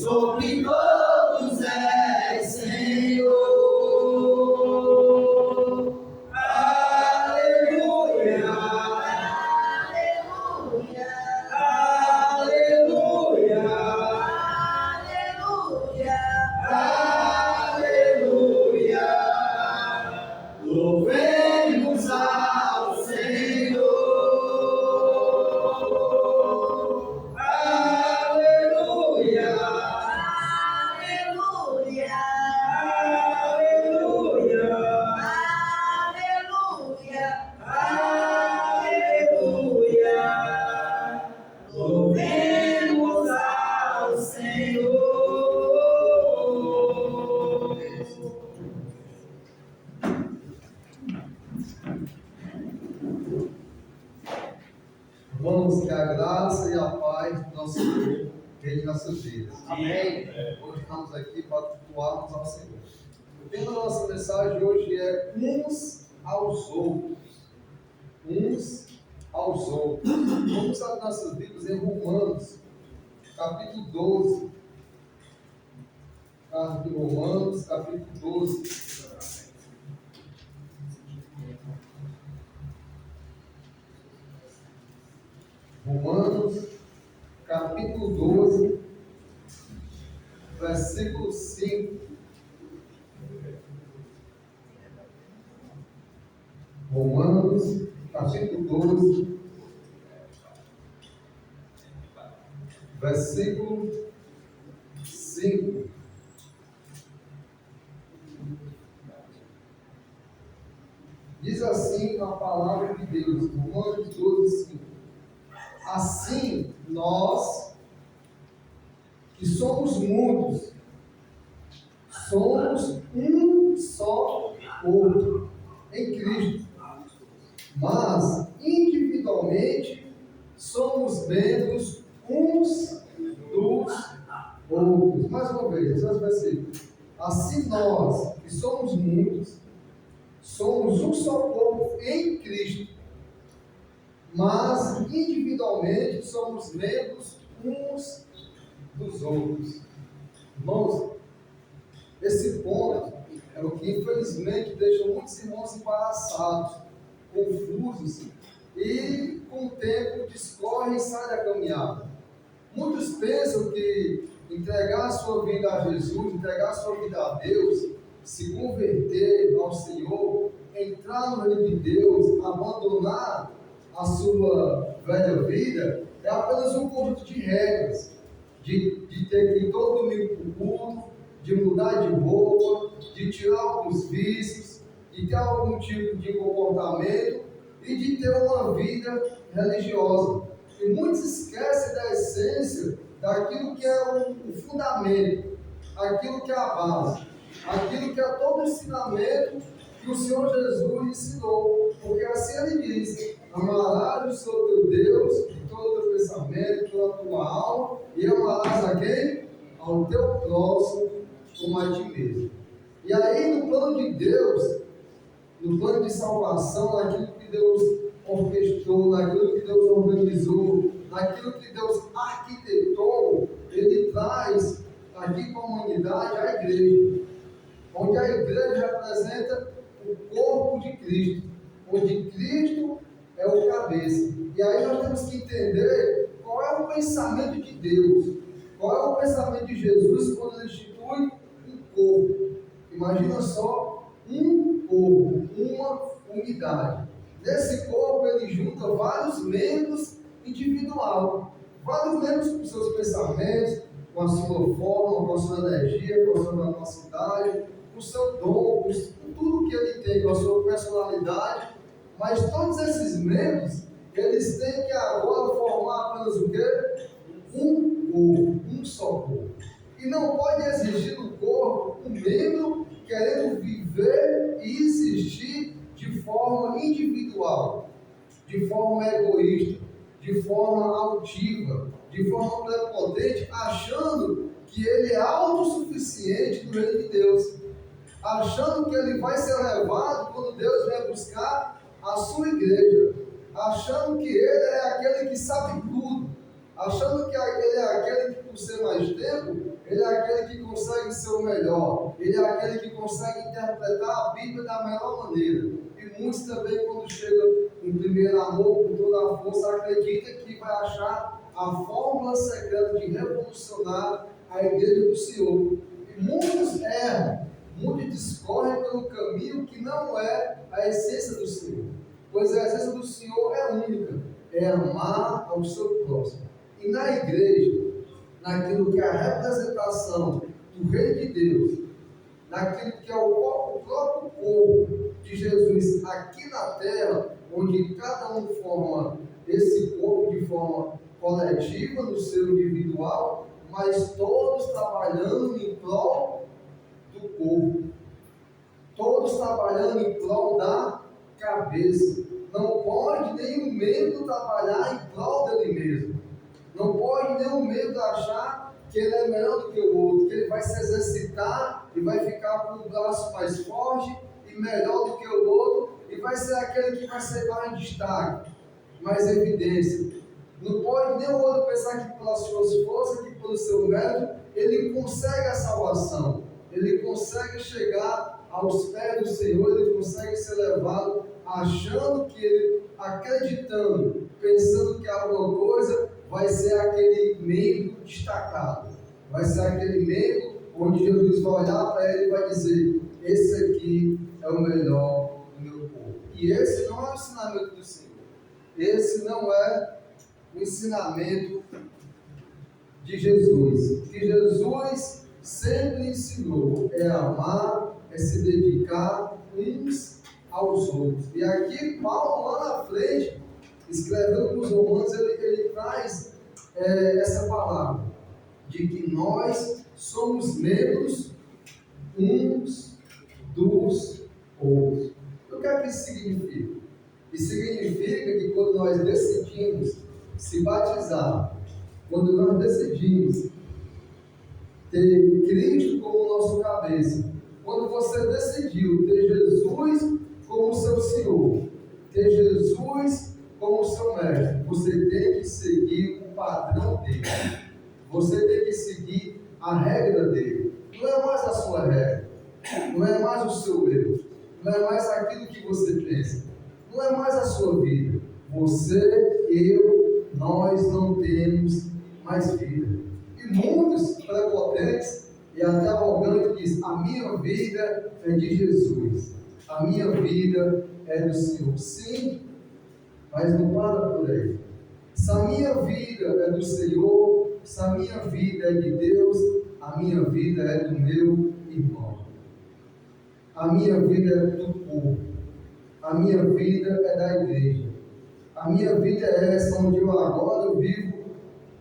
sobre todos és Senhor. Aleluia, aleluia, aleluia, aleluia, aleluia. Louvemos ao Senhor. Aleluia, aleluia, aleluia, aleluia, aleluia. Louvemos ao Senhor. Vamos que a graça e a paz do nosso Senhor reine em nossas vidas. Amém. Hoje estamos aqui para cultuarmos ao Senhor. O tema da nossa mensagem hoje é uns aos outros. Uns aos outros. Vamos abrir nossas Bíblias em Romanos, capítulo 12. Carta de Romanos, capítulo 12. Romanos, capítulo 12, versículo 5. Romanos, capítulo 12, versículo 5. Diz assim a palavra de Deus, Romanos 12, 5. Assim, nós, que somos muitos, somos um só corpo em Cristo, mas individualmente somos membros uns dos outros. Mais uma vez, esse versículo. Assim, nós, que somos muitos, somos um só corpo em Cristo, mas individualmente somos membros uns dos outros. Irmãos, esse ponto é o que infelizmente deixa muitos irmãos embaraçados, confusos e com o tempo discorre e sai da caminhada. Muitos pensam que entregar a sua vida a Jesus, entregar a sua vida a Deus, se converter ao Senhor, entrar no reino de Deus, abandonar a sua velha vida, é apenas um conjunto de regras, de ter que ir todo domingo para o culto, de mudar de roupa, de tirar alguns vícios, de ter algum tipo de comportamento e de ter uma vida religiosa. E muitos esquecem da essência, daquilo que é o fundamento, aquilo que é a base, aquilo que é todo o ensinamento que o Senhor Jesus ensinou, porque assim ele diz: amarás o Senhor teu Deus de todo o teu pensamento, toda a tua alma, e amarás a quem? Ao teu próximo como a ti mesmo. E aí, no plano de Deus, no plano de salvação, naquilo que Deus orquestrou, naquilo que Deus organizou, naquilo que Deus arquitetou, ele traz aqui para a humanidade a igreja, onde a igreja representa o corpo de Cristo, onde Cristo é o cabeça. E aí nós temos que entender qual é o pensamento de Deus, qual é o pensamento de Jesus quando ele institui um corpo. Imagina só, um corpo, uma unidade. Nesse corpo ele junta vários membros individuais, vários membros com seus pensamentos, com a sua forma, com a sua energia, com a sua capacidade, com o seu dom, com tudo que ele tem, com a sua personalidade. Mas todos esses membros, eles têm que agora formar apenas o quê? Um corpo, um só corpo. E não pode exigir do corpo um membro querendo viver e existir de forma individual, de forma egoísta, de forma altiva, de forma prepotente, achando que ele é autossuficiente no reino de Deus, achando que ele vai ser levado quando Deus vai buscar a sua igreja, achando que ele é aquele que sabe tudo, achando que ele é aquele que, por ser mais tempo, Ele é aquele que consegue ser o melhor. Ele é aquele que consegue interpretar a Bíblia da melhor maneira. E muitos também, quando chegam em primeiro amor, com toda a força, acreditam que vai achar a fórmula secreta de revolucionar a igreja do Senhor. E muitos erram, muitos discorrem pelo caminho que não é a essência do Senhor. Pois a essência do Senhor é única, é amar ao seu próximo. E na igreja, naquilo que é a representação do Reino de Deus, naquilo que é o próprio corpo de Jesus aqui na terra, onde cada um forma esse corpo de forma coletiva, no seu individual, mas todos trabalhando em prol do corpo, todos trabalhando em prol da cabeça. Não pode nenhum membro trabalhar em prol dele mesmo. Não pode nenhum membro achar que ele é melhor do que o outro, que ele vai se exercitar e vai ficar com o braço mais forte e melhor do que o outro, e vai ser aquele que vai ser mais em destaque, mais evidência. Não pode nem o outro pensar que pelas suas forças, que pelo seu mérito, ele consegue a salvação, ele consegue chegar aos pés do Senhor, ele consegue ser levado achando que ele, acreditando, pensando que alguma coisa vai ser aquele membro destacado, vai ser aquele membro onde Jesus vai olhar para ele e vai dizer: esse aqui é o melhor do meu corpo. E esse não é o ensinamento do Senhor, esse não é o ensinamento de Jesus. O que Jesus sempre ensinou é amar, é se dedicar uns aos outros. E aqui Paulo, lá na frente, escrevendo para os Romanos, ele traz essa palavra, de que nós somos membros uns dos outros. O que é que isso significa? Isso significa que quando nós decidimos se batizar, quando nós decidimos ter Cristo como nosso cabeça, quando você decidiu ter Jesus como seu Senhor, ter Jesus como seu mestre, você tem que seguir o padrão dele, você tem que seguir a regra dele. Não é mais a sua regra, não é mais o seu erro, não é mais aquilo que você pensa, não é mais a sua vida. Você, eu, nós não temos mais vida. E muitos prepotentes e até arrogantes dizem: a minha vida é de Jesus, a minha vida é do Senhor. Sim, mas não para por aí. Se a minha vida é do Senhor, se a minha vida é de Deus, a minha vida é do meu irmão. A minha vida é do povo. A minha vida é da igreja. A minha vida é essa, onde eu agora vivo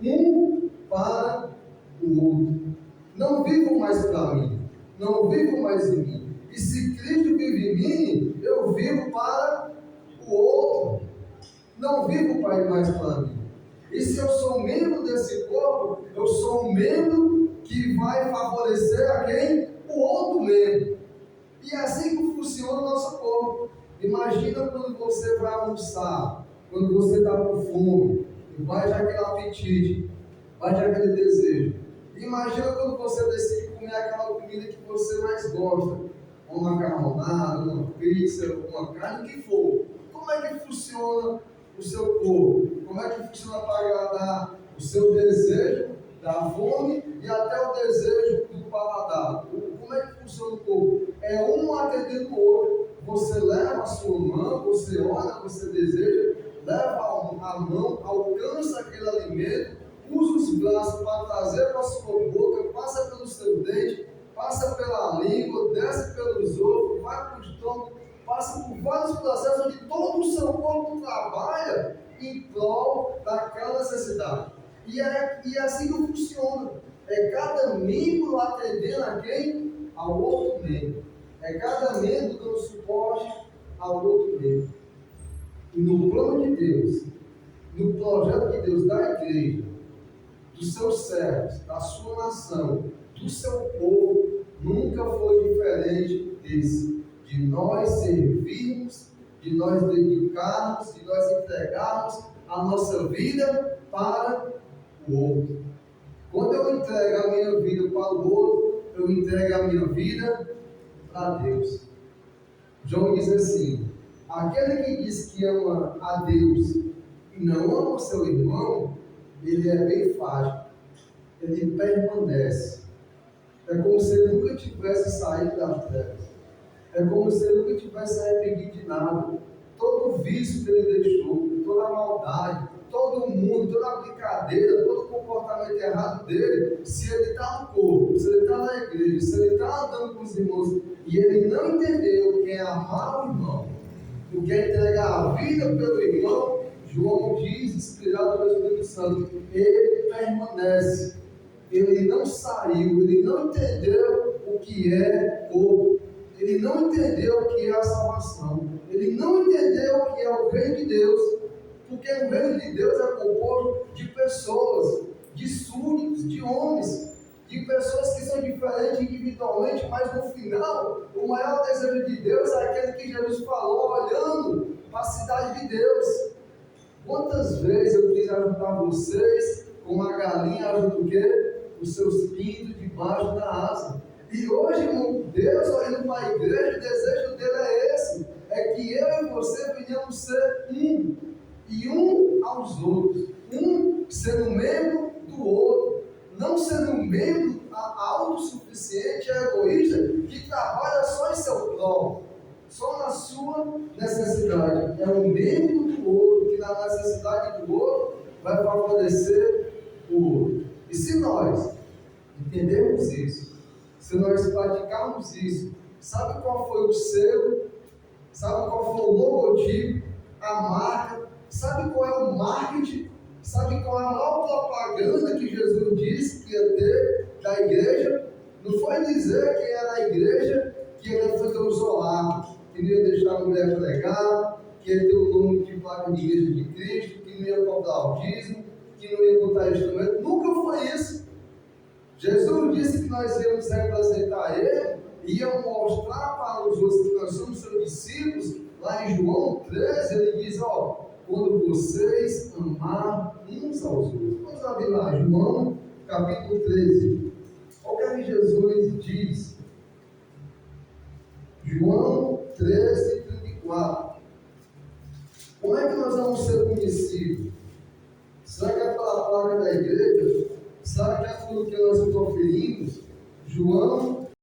um para o outro. Não vivo mais para mim, não vivo mais em mim. E se Cristo vive em mim, eu vivo para o outro. Não vivo mais para mim. E se eu sou um membro desse corpo, eu sou um membro que vai favorecer a quem? O outro membro. E é assim que funciona o nosso corpo. Imagina quando você vai almoçar, quando você está com fome, e vai já aquele apetite, vai já aquele desejo. Imagina quando você decide comer aquela comida que você mais gosta, uma macarronada, uma pizza, uma carne, o que for. Como é que funciona o seu corpo? Como é que funciona para agradar o seu desejo da fome e até o desejo do paladar? Como é que funciona o corpo? É um atendendo o outro. Você leva a sua mão, você olha, você deseja, leva a mão, alcança aquele alimento, usa os braços para trazer para a sua boca, passa pelo seu dente, passa pela língua, desce pelos outros, vai para o estômago, passa por vários processos onde todo o seu corpo trabalha em prol daquela necessidade. E é assim que funciona. É cada membro atendendo a quem? Ao outro membro. É cada membro dando suporte ao outro membro. E no plano de Deus, no projeto de Deus da igreja, dos seus servos, da sua nação, do seu povo, nunca foi diferente desse. De nós servirmos, de nós dedicarmos, de nós entregarmos a nossa vida para o outro. Quando eu entrego a minha vida para o outro, eu entrego a minha vida para Deus. João diz assim: aquele que diz que ama a Deus e não ama o seu irmão, ele é bem frágil, ele permanece. É como se ele nunca tivesse saído das trevas. É como se ele nunca tivesse arrependido de nada. Todo o vício que ele deixou, toda a maldade, todo o mundo, toda a brincadeira, todo o comportamento errado dele, se ele está no corpo, se ele está na igreja, se ele está andando com os irmãos e ele não entendeu o que é amar o irmão, o que é entregar a vida pelo irmão, João diz, inspirado pelo Espírito Santo, ele permanece. Ele não saiu, ele não entendeu o que é corpo, ele não entendeu o que é a salvação, ele não entendeu o que é o reino de Deus, porque o reino de Deus é composto de pessoas, de súditos, de homens, de pessoas que são diferentes individualmente, mas no final, o maior desejo de Deus é aquele que Jesus falou, olhando para a cidade de Deus. Quantas vezes eu quis ajudar vocês, como a galinha ajuda o quê? Os seus pintos debaixo da asa. E hoje, irmão, Deus olhando para a igreja, o desejo dele é esse: é que eu e você venhamos ser um, e um aos outros, um sendo membro do outro, não sendo um membro autossuficiente, egoísta, que trabalha só em seu próprio, só na sua necessidade. É um membro do outro, que na necessidade do outro vai favorecer o outro. E se nós entendermos isso, se nós praticarmos isso, sabe qual foi o selo? Sabe qual foi o logotipo? A marca? Sabe qual é o marketing? Sabe qual é a maior propaganda que Jesus disse que ia ter da igreja? Não foi dizer que era a igreja que ia fazer um isolado, que não ia deixar a mulher pregar, que ia ter o nome de placa de igreja de Cristo, que não ia cobrar o dízimo, que não ia botar instrumento. Nunca foi isso. Jesus disse que nós íamos representar Ele, íamos mostrar para os outros que nós somos seus discípulos. Lá em João 13, ele diz: quando vocês amar uns aos outros. Vamos abrir lá, João capítulo 13. Olha o que Jesus diz. João 13, 34. Como é que nós vamos ser conhecidos? Será que é pela placa da igreja? Será que é aquilo que nós proferimos? João